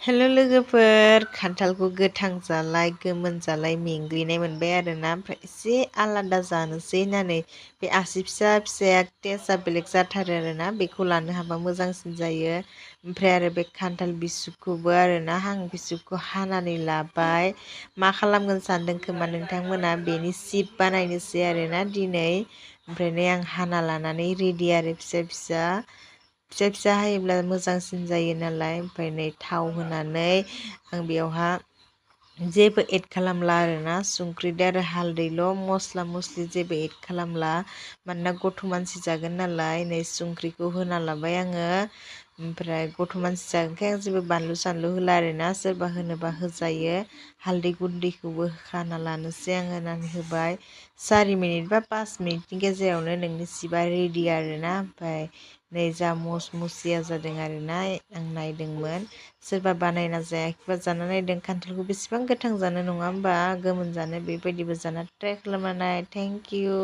हेल' लोगोफोर, खान्थालखौ गोथां जालाय गोमोन जालाय मेंग्लिनाय मोनबाय आरोना। ओमफ्राय एसे आलादा जानोसै होननानै बे आसि फिसा फिसाया टेस्टआ बेलेग जाथारो आरोना, बेखौ लानो हाबा मोजांसिन जायो। ओमफ्राय आरो बे खान्थाल बिसुखौबो आरोना, आं बिसुखौ हानानै लाबाय। मा खालामगोन सानदों खोमा नोंथांमोना, बेनि सिप बानायनोसै आरोना दिनै। ओमफ्राय नै आं हाना लानानै रेडि आरो फिसा फिसा फिसा हायोब्ला मोजांसिन जायो नालाय। ओमफ्राय नै थाव होनानै आं बेयावहा जेबो एड खालामला आरोना, संख्रिदो आरो हालदैल', मस्ला मस्लि जेबो एड खालामला। मानोना गथ' मानसि जागोन नालाय, नै संख्रिखौ होना लाबाय आङो। ओमफ्राय गथ' मानसि जागोनखाय आं जेबो बानलु सानलु होला आरोना, सोरबा होनोबा होजायो। हालदै गुन्दैखौबो होखाना लानोसै आं, होनानै होबाय। 4 मिनिट बा 5 मिनिटनि गेजेरावनो नोंनि सिपआ रेडि आरोना। ओमफ्राय नै जा मसमसिया जादों आरोना, आं नायदोंमोन। सोरबा बानायना जायाखैबा जाना नायदों, खान्थालखौ बेसेबां गोथां जानो नङा होमबा, गोमोन जानो। बेबायदिबो जाना ट्राइ खालामना नाय। Thank you.